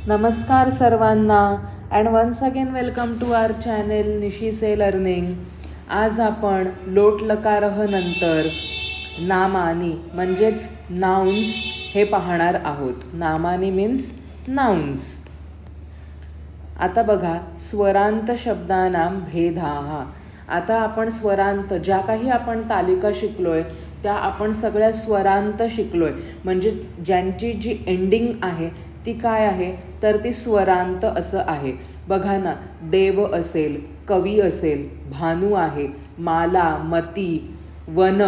नमस्कार सर्वांना and once again welcome to our channel निशीसे लर्निंग. आज आपण लोट लकारह नंतर नामानी म्हणजेच नाउन्स हे पाहणार आहोत. नामानी मीन्स नाउन्स. आता बघा, स्वरांत शब्दानां भेदाः. आता आपण स्वरांत ज्या काही आपण तालिका शिकलोय त्या आपण सगळ्या स्वरांत शिकलोय. म्हणजे ज्यांची जी एंडिंग आहे ती काय आहे तर ती स्वरांत असं आहे. बघा ना, देव असेल, कवी असेल, भानू आहे, माला, मती, वन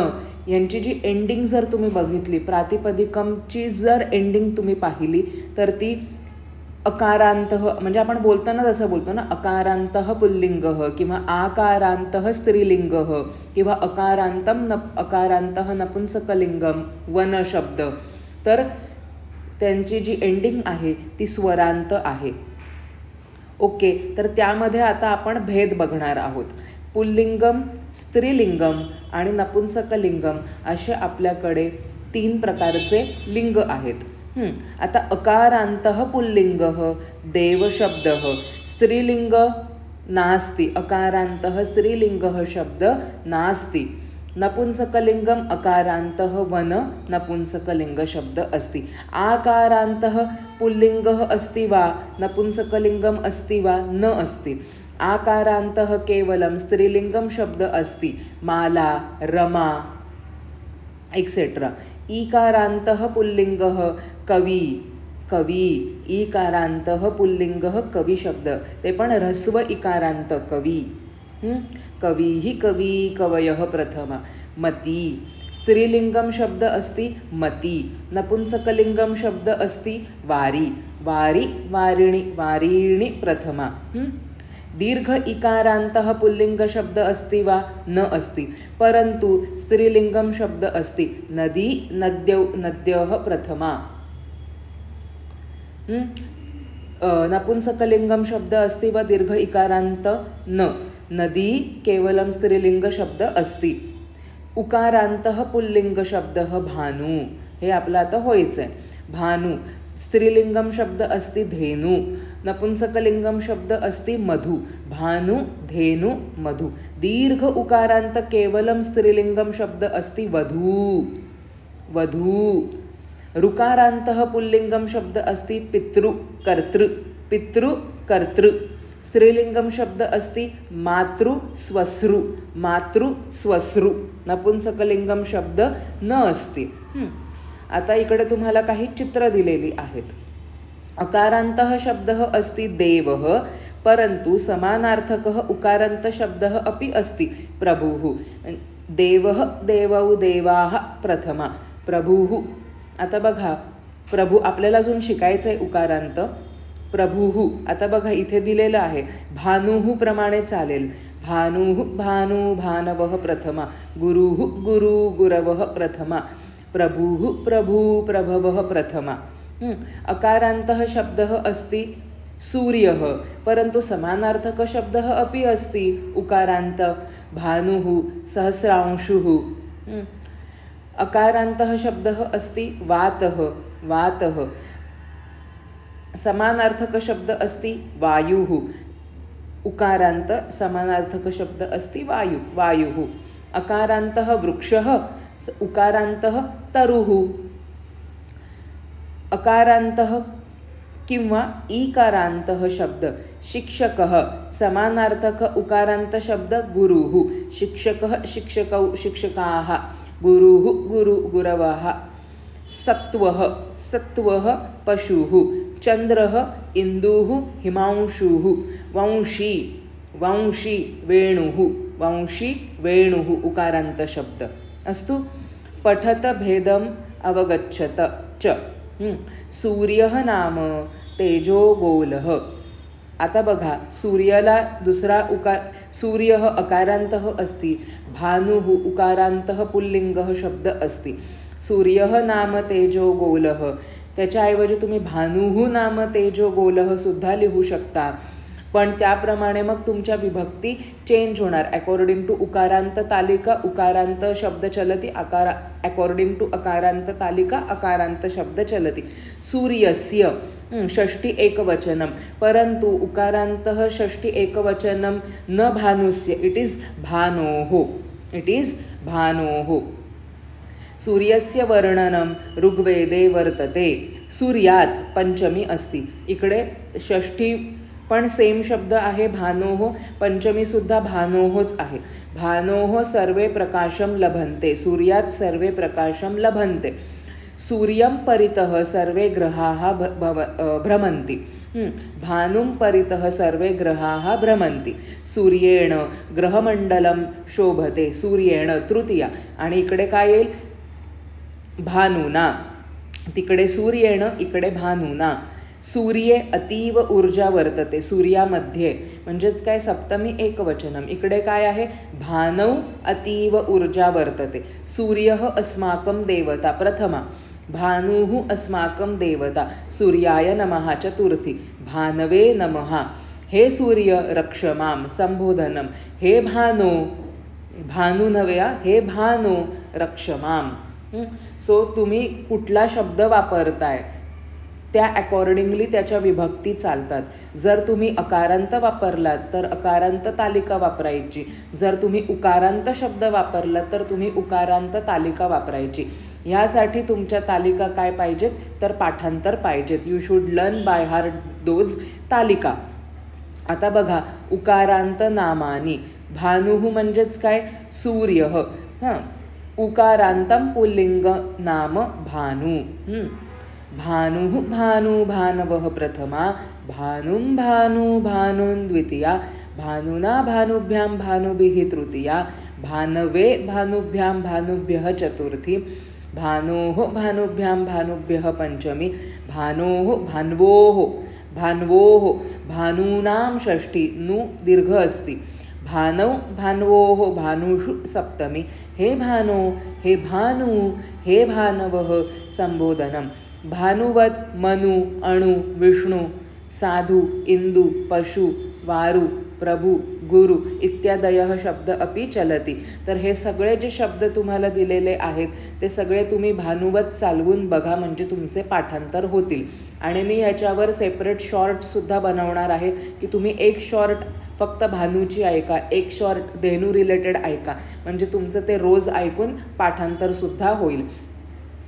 यांची जी एंडिंग जर तुम्ही बघितली, प्रातिपदिकमची जर एंडिंग तुम्ही पाहिली तर ती अकारांतः, म्हणजे आपण बोलताना जसं बोलतो ना, अकारांतः पुल्लिंगः किंवा आकारांतः स्त्रीलिंगः किंवा अकारांतः नपुंसकलिंगम वन शब्द, तर त्यांची जी एंडिंग आहे ती स्वरांत आहे. ओके, तर त्यामध्ये आता आपण भेद बघणार आहोत. पुल्लिंगम, स्त्रीलिंगम आणि नपुंसकलिंगम असे आपल्याकडे 3 प्रकारचे लिंग आहेत. आता अकारांतः पुल्लिंगः देवशब्दः, स्त्रीलिंग नास्ति, अकारांतः स्त्रीलिंगः शब्द नास्ति. नपुंसकलिंगम अकारांतः वन नपुंसकलिंग शब्द अस्ति. आकारांतः पुल्लिंगः अस्ति वा नपुंसकलिंगम अस्ति वा न अस्ति. आकारांतः केवलम स्त्रीलिंगम शब्द अस्ति, माला, रमा एक्सेट्रा. ईकारांतः पुल्लिंगः कवी, कवी. ईकारांतः पुल्लिंगः कवी शब्द, ते पण ह्रस्व इकारांत कवी. कवी, कवी, कवयः प्रथमा. मती, स्त्रीलिंगम शब्द अस्ति मती. नपुंसकलिंगम शब्द अस्ति वारी, वारी, वारिणी, वारीणी प्रथमा. दीर्घ इकारांतः पुल्लिंग शब्द अस्ति वा न अस्ति, परंतु स्त्रीलिंगम शब्द अस्ति नदी, नद्यौ, नद्यः प्रथमा. नपुंसकलिंगम शब्द अस्ति वा दीर्घ इकारांत न. नदी केवलम स्त्रीलिंग शब्द अस्ति. उकारांतः पुल्लिंग शब्दः भानू, हे आपलं आता व्हायचंय. भानू. स्त्रीलिंगम शब्द अस्ति धेनु. नपुंसकलिंगम शब्द अस्ति मधु. भानु, धेनु, मधु. दीर्घ उकारांत केवलम स्त्रीलिंगम शब्द अस्ति वधू, वधू. ऋकारांतः पुल्लिंगम शब्द अस्ति पितृ, कर्तृ, पितृ, कर्तृ. स्त्रीलिंगम शब्द अस्ति मातृ, स्वश्रु, मातृ, स्वश्रु. नपुंसकलिंगम शब्द न अस्ति. आता इकडे तुम्हाला काही चित्र दिलेली आहेत. अकारांतः शब्दः अस्ति देवः, परंतु समानार्थकः उकारांत शब्दः अपि अस्ति प्रभुः. देवः, देवौ, देवाः प्रथमा. प्रभुः. आता बघा, प्रभू आपल्याला अजून शिकायचं आहे उकारांत. प्रभुः. आता बघा इथे दिलेलं आहे, भानुः प्रमाणे चालेल. भानुः, भानु, भानवः प्रथमा. गुरुः, गुरु, गुरवः प्रथमा. प्रभुः, प्रभु, प्रभवः प्रथमा. अकारांतः शब्दः अस्ति सूर्यः, परंतु समानार्थक शब्दः अपि अस्ति उकारांत. भानुः, सहस्रांशुः. अकारांतः शब्दः अस्ति वातः, वातः. समानार्थक शब्द अस्ति वायुः. उकारांत समानार्थक शब्द अस्ति वायु, वायुः. अकारांतः वृक्षः, उकारांतः तरुः. अकारांतः किंवा ईकारांतः शब्द शिक्षकः, समानार्थक उकारांत शब्द गुरुः. शिक्षकः, शिक्षकौ, शिक्षकाः. गुरुः, गुरु, गुरवः. सत्वः, सत्वः पशुः. चंद्रः, इंदुः, हिमांशुः. वंशी, वंशी, वेणुः, वंशी, वेणुः उकारांत शब्द. अस्तु. पठत भेदम अवगच्छत च. सूर्यः नाम तेजोगोलः. आता बघा, सूर्याला दुसरा उकार, सूर्यः अकारांतः अस्ति. भानुः उकारांतः पुल्लिंगः शब्द अस्ति. सूर्यः नाम तेजोगोलः, त्याच्याऐवजी तुम्ही भानुः नाम तेजोगोलः सुद्धा लिहू शकता. पण त्याप्रमाणे मग तुमच्या विभक्ती चेंज होणार. अकॉर्डिंग टू उकारांत तालिका उकारांत शब्द चलती, अकॉर्डिंग टू अकारांत तालिका अकारांत शब्द चलती. सूर्यस्य षष्ठी एकवचनम, परंतु उकारांतः षष्ठी एकवचनम न भानुस्य, इट इज भानोः, इट इज भानोः. सूर्यस्य वर्णनम ऋग्वेदे वर्तते. सूर्यात पंचमी असती. इकडे षष्ठी पण सेम शब्द आहे भानोः, पंचमी सुद्धा भानोःच आहे. भानोः सर्वे प्रकाशम लभन्ते, सूर्यात सर्वे प्रकाशम लभन्ते. सूर्यं परितः सर्वे ग्रहाः भ्रमन्ति. भानुं परितः सर्वे ग्रहाः भ्रमन्ति. सूर्येण ग्रहमंडलम शोभते. सूर्येण तृतीया, आणि इकडे काय येईल? भानुना. तिकडे सूर्येण, इकडे भानुना. सूर्ये अतीव ऊर्जा वर्तते. सूर्यामध्ये म्हणजेच काय? सप्तमी एकवचनम. इकडे काय आहे? भानौ अतीव ऊर्जा वर्तते. सूर्यः अस्माकं देवता प्रथमा. भानुः अस्माकं देवता. सूर्याय नमः चतुर्थी. भानवे नमः. हे सूर्य रक्ष मां संबोधनम. हे भानो, भानु नव्हे, हे भानो रक्ष मां. सो तुम्ही कुठला शब्द वापरताय त्या अकॉर्डिंगली त्याच्या विभक्ती चालतात. जर तुम्ही अकारांत वापरलात तर अकारांत तालिका वापरायची. जर तुम्ही उकारांत शब्द वापरलात तर तुम्ही उकारांत तालिका वापरायची. ह्यासाठी तुमच्या तालिका काय पाहिजेत? तर पाठांतर पाहिजेत. You should learn by heart those तालिका. आता बघा, उकारांत नामानी. भानुः म्हणजेच काय? सूर्यः. उकारांतम पुल्लिंग नाम भानु. भानुः भानु भानवः प्रथमा. भानुं भानु भानुन् द्वितीया. भानुना भानुभ्यां भानुभिः तृतीया. भानवे भानुभ्यां भानुभ्यः चतुर्थी. भानोः भानुभ्यां भानुभ्यः पंचमी. भानोः भान्वोः भान्वोः भानूनां षष्ठी. नु दीर्घ अस्ति. भानौ भान्वोः भानुषु सप्तमी. हे भानो, हे भानु, हे भानवः संबोधनम. भानुवत मनु अणु विष्णु साधु इंदु पशु वारु प्रभु गुरु इत्यादयः शब्द अपि चलती. तर हे सगळे जे शब्द तुम्हाला दिलेले आहेत ते सगळे तुम्ही भानुवत चालवून बघा, म्हणजे तुमचे पाठांतर होतील. आणि मी ह्याच्यावर सेपरेट शॉर्टसुद्धा बनवणार आहे की तुम्ही एक शॉर्ट फक्त भानूची ऐका, एक शॉर्ट धेनू रिलेटेड ऐका, म्हणजे तुमचं ते रोज ऐकून पाठांतरसुद्धा होईल.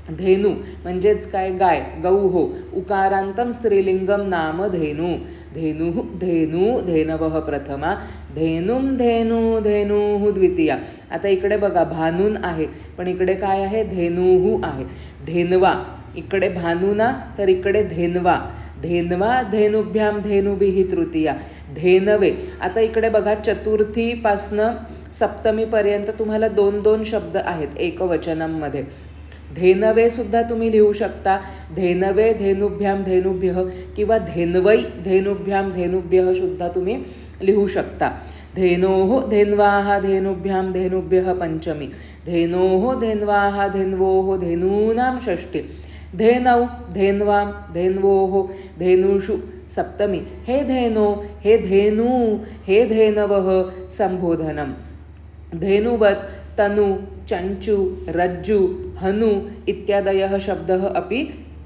धेनू म्हणजेच काय? गाय, गौ हो. उकारांतम स्त्रीलिंगम नाम धेनू. धेनू धेनू धेनवः प्रथमा. धेनुम धेनू धेनूः द्वितीया. आता इकडे बघा, भानून आहे पण इकडे काय आहे? धेनूः आहे. धेनवा, इकडे भानुना तर इकडे धेनवा. धेनवा धेनुभ्याम धेनुभिः तृतीया. धेनवे. आता इकडे बघा, चतुर्थीपासनं सप्तमीपर्यंत तुम्हाला 2-2 शब्द आहेत एकवचनांमध्ये. धेनवे सुद्धा तुम्ही लिहू शकता. धेनवे धेनुभ्याम धेनुभ्यः किंवा धेनवै धेनुभ्याम धेनुभ्यः सुद्धा तुम्ही लिहू शकता. धेनोः धेन्वाः धेनुभ्याम धेनुभ्यः पंचमी. धेनोः धेन्वाः धेन्वोः धेनूनां षष्ठी. धेनौ धेन्वां धेन्वोः धेनुषु सप्तमी. हे धेनो, हे धेनू, हे धेनवः संबोधनम. धेनुवत तनु चंचु रज्जु हनु इत्यादयः शब्दः अपि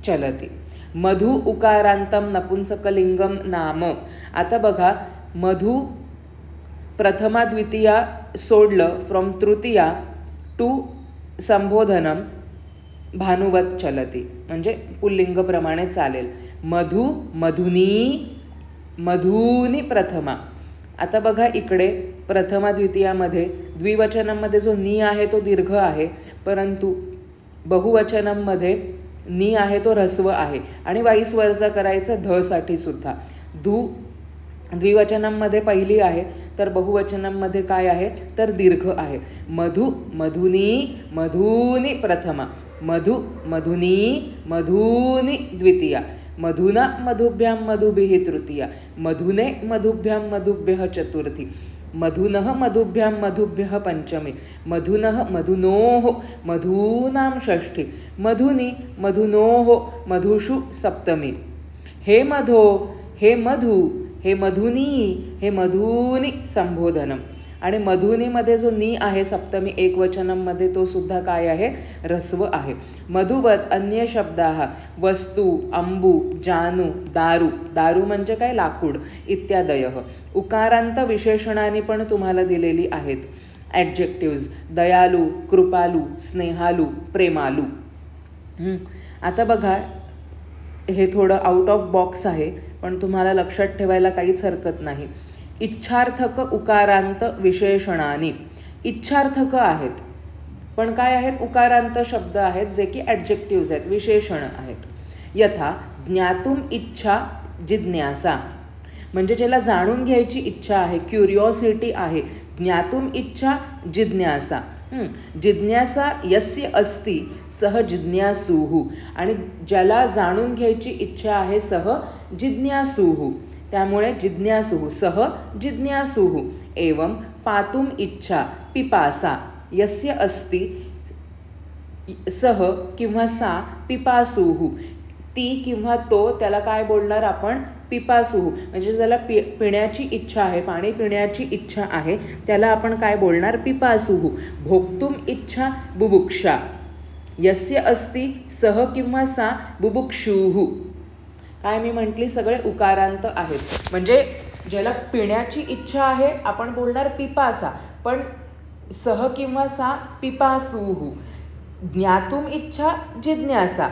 चलति. मधु उकारांतम नपुंसकलिंगम नाम. आता बघा, मधु प्रथमा द्वितीया सोडलं फ्रॉम तृतीया टू संबोधनम भानुवत चलती, म्हणजे पुल्लिंगप्रमाणे चालेल. मधु मधुनी मधुनी प्रथमा. आता बघा, इकडे प्रथमा द्वितीयामध्ये द्विवचनामध्ये जो नी आहे तो दीर्घ आहे, परंतु बहुवचनांमध्ये नी आहे तो ऱ्हस्व आहे. आणि वाईस वर्सा करायचं ध साठी सुद्धा. द्विवचनांमध्ये पहिली आहे तर बहुवचनांमध्ये काय आहे तर दीर्घ आहे. मधु मधुनी मधुनी प्रथमा. मधु मधुनी मधुनी द्वितीया. मधुना मधुभ्यां मधुभिः तृतीया. मधुने मधुभ्यां मधुभ्यः चतुर्थी. मधुनः मधुभ्यां मधुभ्यः पंचमी. मधुनः मधुनोः मधूनां षष्ठी. मधुनी मधुनोः मधुषु सप्तमी. हे मधो, हे मधु, हे मधुनी, हे मधुनी संबोधनम. आणि मधुनीमध्ये जो नी आहे सप्तमी एकवचनममध्ये तो सुद्धा काय आहे, ह्रस्व आहे. मधुवत अन्य शब्दाः वस्तू, अंबू, जानू, दारू, दारू म्हणजे काय, लाकूड, इत्यादयः. उकारांत विशेषणाने पण तुम्हाला दिलेली आहेत. ॲडजेक्टिव्ज दयालू, कृपालू, स्नेहालू, प्रेमालू. आता बघा, हे थोडं आउट ऑफ बॉक्स आहे, पण तुम्हाला लक्षात ठेवायला काहीच हरकत नाही. इच्छार्थक उकारांत विशेषणाने, इच्छार्थक आहेत पण काय आहेत, उकारांत शब्द आहेत जे की ॲडजेक्टिव्ज आहेत, विशेषण आहेत. यथा ज्ञातुम इच्छा, जिज्ञासा, म्हणजे ज्याला जाणून घ्यायची इच्छा आहे, क्युरिओसिटी आहे. ज्ञातुम इच्छा, जिज्ञासा. जिज्ञासा यस्य अस्ति सह जिज्ञासूः, आणि ज्याला जाणून घ्यायची इच्छा आहे सह जिज्ञासूः, त्यामुळे जिज्ञासूः सह जिज्ञासूः. एवं पातुम इच्छा, पिपासा यस्य अस्ति सह किंवा सा पिपासूः, ती किंवा तो, त्याला काय बोलणार आपण, पिपासूः. म्हणजे ज्याला पिण्याची इच्छा आहे, पाणी पिण्याची इच्छा आहे, त्याला आपण काय बोलणार, पिपासूः. भोक्तुम इच्छा, बुभुक्षा यस्य अस्ति सह किंवा सा बुभुक्षुः. काय मी म्हटली, सगळे उकारांत आहेत. म्हणजे ज्याला पिण्याची इच्छा आहे आपण बोलणार पिपासा, पण सह किंवा सा पिपासूः. ज्ञातुम इच्छा, जिज्ञासा,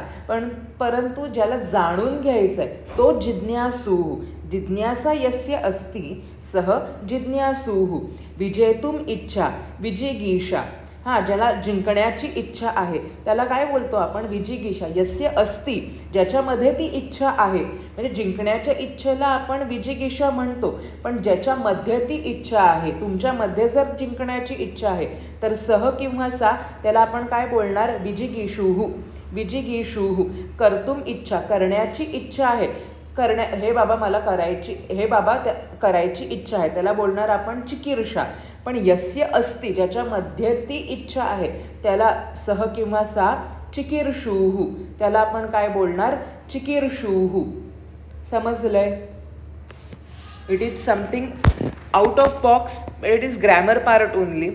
परंतु ज्याला जाणून घ्यायचं आहे तो जिज्ञासूः. जिज्ञासा यस्य अस्ति सह जिज्ञासूः. विजेतुम इच्छा, विजिगीषा, ज्याला जिंकण्याची इच्छा आहे त्याला काय बोलतो आपण, विजिगीषा. यस्य अस्ति, ज्याच्यामध्ये ती इच्छा आहे, म्हणजे जिंकण्याच्या इच्छेला आपण विजिगीषा म्हणतो, पण ज्याच्यामध्ये ती इच्छा आहे, तुमच्यामध्ये जर जिंकण्याची इच्छा आहे तर सह किंवा सा, त्याला आपण काय बोलणार, विजिगीषुः. विजिगीषुः. कर्तुम इच्छा, करण्याची इच्छा आहे, हे बाबा मला करायची, हे बाबा करायची इच्छा आहे, त्याला बोलणार आपण चिकीर्षा. पण यस्य अस्ति, ज्याच्यामध्ये ती इच्छा आहे, त्याला सह किंवा सा चिकीर्षुः, त्याला आपण काय बोलणार, चिकीर्षुः. समजलंय? It is something out of box, it is grammar part only.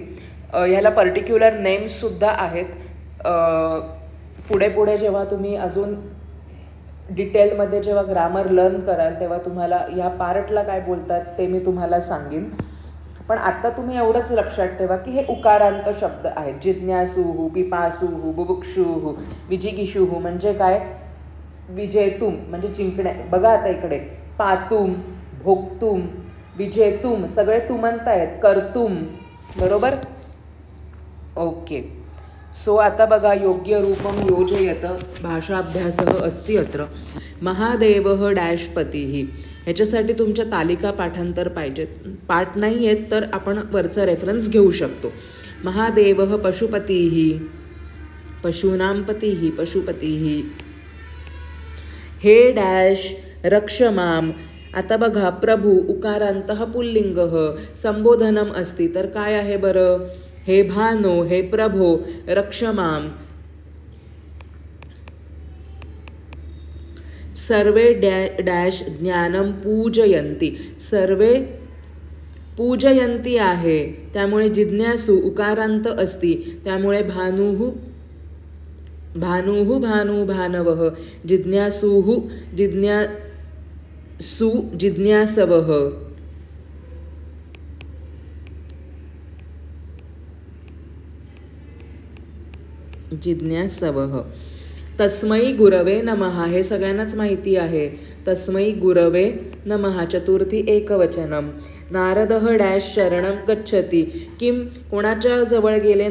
ह्याला पर्टिक्युलर नेम्ससुद्धा आहेत. पुढे पुढे जेव्हा तुम्ही अजून डिटेलमध्ये जेव्हा ग्रामर लर्न कराल तेव्हा तुम्हाला ह्या पार्टला काय बोलतात ते मी तुम्हाला सांगेन. पण आत्ता तुम्ही एवढंच लक्षात ठेवा की हे उकारांत शब्द आहेत. जिज्ञासूः, पिपासूः, बुभुक्षुः, विजिगीषुः म्हणजे काय, विजेतुम म्हणजे जिंकण्या. बघा आता इकडे पातुम, भोक्तुम, विजेतुम सगळे तुमंत आहेत. कर्तुम, बरोबर. ओके. सो आता बघा, योग्य रूपम योजयत भाषाभ्यासः अस्ति अत्र. महादेवः डॅशपतीः, ह्याच्यासाठी तुमच्या तालिका पाठांतर पाहिजेत. पाठ नाही आहेत तर आपण वरचा रेफरन्स घेऊ शकतो. महादेवः पशुपतीः, पशूनां पतीः, पशुपतीः. हे डॅश रक्षमाम. आता बघा, प्रभू उकारांतः पुल्लिंगः, संबोधनम असती तर काय आहे बरं, हे भानो, हे प्रभो, रक्षमाम. सर्वे डॅश ज्ञानम पूजयंती, सर्वे पूजयंती आहे, त्यामुळे जिज्ञासू उकारांत असती, त्यामुळे भानुः भानुः भानु भानवः, जिज्ञासूः जिज्ञासू जिज्ञासवः. जिज्ञासवः. तस्मै गुरवे नमः, हे सगळ्यांनाच माहिती आहे. तस्मै गुरवे नमः, चतुर्थी एकवचनम. नारदः डॅश शरणं गच्छति, किम, कोणाच्या जवळ गेले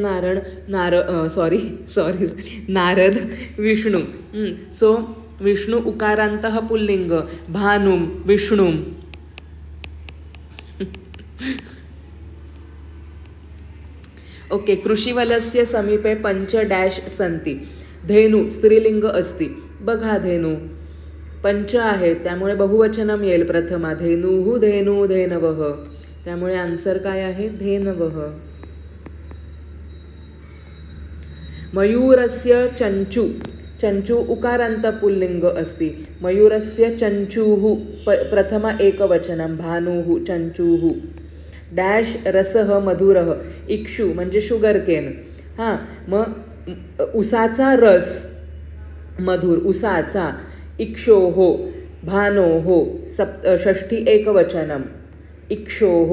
नारद विष्णू. सो विष्णू उकारांतः पुल्लिंग, भानुम विष्णुम. ओके. कृषिवलस्य समीपे पंच डॅश संती. धेनू स्त्रीलिंग असती. बघा धेनू पंच आहे त्यामुळे बहुवचनम येईल प्रथमा. धेनुः धेनू धेनवः, त्यामुळे आन्सर काय आहे, धेनवः. मयूरस्य चंचू, चंचू उकारांत पुल्लिंग अस्ति मयूरस्य चंचूः प्रथम एकवचनं भानुः चंचूः डॅश रसः मधुरः इक्षु म्हणजे शुगर केन हां मग उसाचा रस मधुर उसाचा इक्षोः भानोः षष्ठी एकवचनम इक्षोः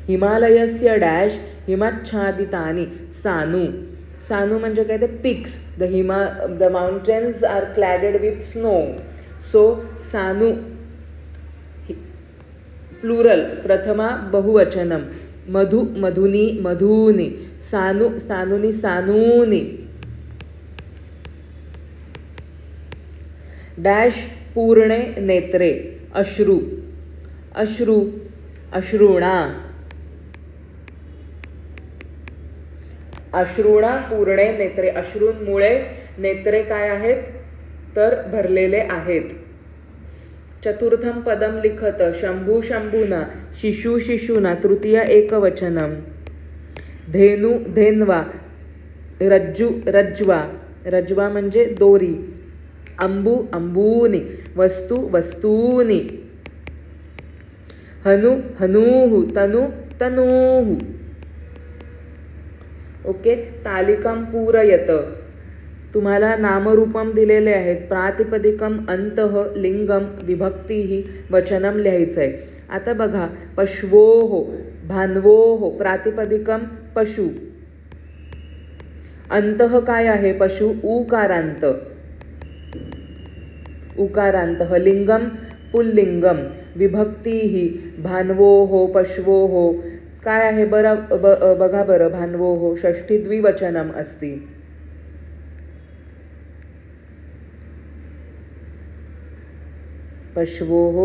हिमालयस्य डॅश हिमाच्छादितानि सानू सानू म्हणजे काय ते peaks the mountains are cladded with snow so सानू प्लुरल प्रथमा बहुवचनम मधु मधुनी मधूनि सानू सानुनी सानूनि डॅश पूर्णे नेत्रे अश्रू अश्रू अश्रुणा अश्रुणा पूर्णे नेत्रे अश्रूंमुळे नेत्रे काय आहेत तर भरलेले आहेत चतुर्थम पदम लिखत शंभू शंभूना शिशु शिशुना तृतीय एकवचनम धेनु धेन्वा रज्जु रज्वा रज्वा म्हणजे दोरी अंबू अंबूनि वस्तु वस्तूनि हनु हनूः तनु तनूः ओके तालिकां पूरयत तुम्हाला नामरूपम दिलेले आहेत प्रातिपदिकम अंतः लिंगम विभक्तीही वचनम लिहायचं आहे आता बघा पशवोः भान्वोः प्रातिपदिकम पशु अंतः काय आहे पशु उकारांत उकारांतः लिंगम पुल्लिंगम विभक्तीही भान्वोः पशवोः काय आहे बघा बरं भान्वोः षष्ठी द्विवचनम अस्ति पशवोः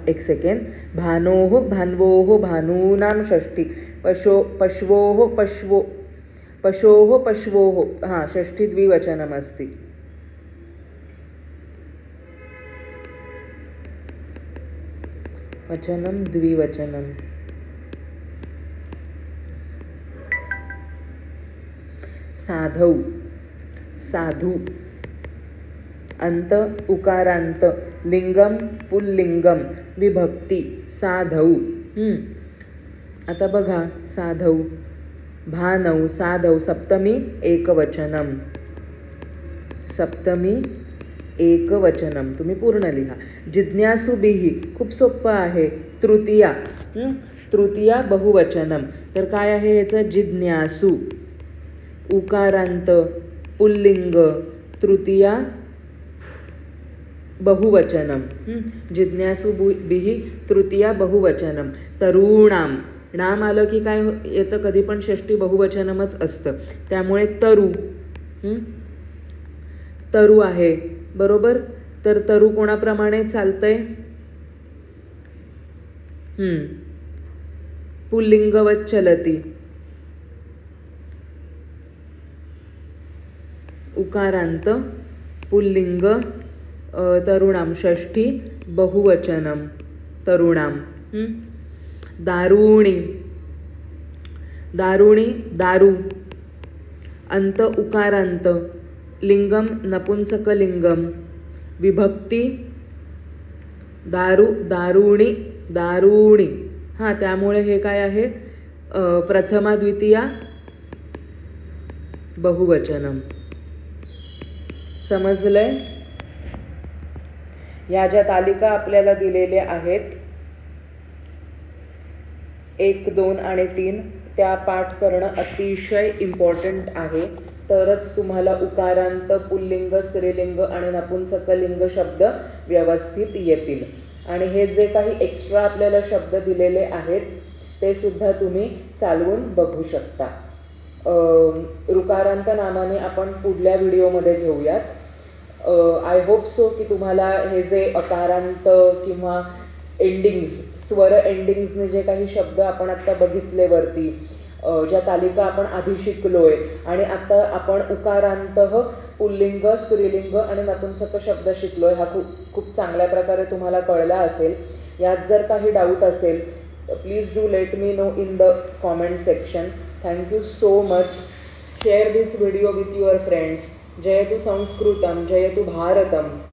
एक सेकेंड भानोः भान्वोः भानूनां षष्ठी पशवोः पशोः पशवोः हां षष्ठी द्विवचनम अस्ति वचनम द्विवचनम साधौ साधु अंत उकारांत लिंगम पुल्लिंगम विभक्ती साधौ आता बघा साधौ भानौ साधौ सप्तमी एकवचनम सप्तमी एकवचनम तुम्ही पूर्ण लिहा जिज्ञासुभिः खूप सोपं आहे तृतीया तृतीया बहुवचनम तर काय आहे याचं जिज्ञासु उकारांत पुल्लिंग तृतीया बहुवचनम जिज्ञासुभिः तृतीया बहुवचनम तरुणाम नाम आलं की काय येतं कधी पण षष्ठी बहुवचनमच असतं त्यामुळे तरू तरू आहे बरोबर तर तरू कोणाप्रमाणे चालतंय पुल्लिंगवत चलती उकारांत पुल्लिंग तरुणाम षष्ठी बहुवचनम तरुणाम दारुणी दारुणी दारू अंत उकारांत लिंगम नपुंसकलिंगम विभक्ती दारू दारुणी दारुणी हां त्यामुळे हे काय आहे प्रथमा द्वितीया बहुवचनम समजलंय ह्या ज्या तालिका आपल्याला दिलेल्या आहेत 1, 2 आणि 3 त्या पाठ करणं अतिशय इम्पॉर्टंट आहे तरच तुम्हाला उकारांत पुल्लिंग स्त्रीलिंग आणि नपुंसकलिंग शब्द व्यवस्थित येतील आणि हे जे काही एक्स्ट्रा आपल्याला शब्द दिलेले आहेत ते सुद्धा तुम्ही चालवून बघू शकता ऋकारांत नामाने आपण पुढल्या व्हिडिओमध्ये घेऊयात आय होप सो की तुम्हाला हे जे अकारांत किंवा एंडिंग्स स्वर एंडिंग्सने जे काही शब्द आपण आत्ता बघितले वरती ज्या तालिका आपण आधी शिकलोय आणि आता आपण उकारांत पुल्लिंग स्त्रीलिंग आणि नपुंसक शब्द शिकलोय हा खूप चांगल्या प्रकारे तुम्हाला कळला असेल यात जर काही डाऊट असेल please do let me know in the comment section. Thank you so much. Share this video with your friends. Jayatu Sanskrutam, Jayatu Bharatam.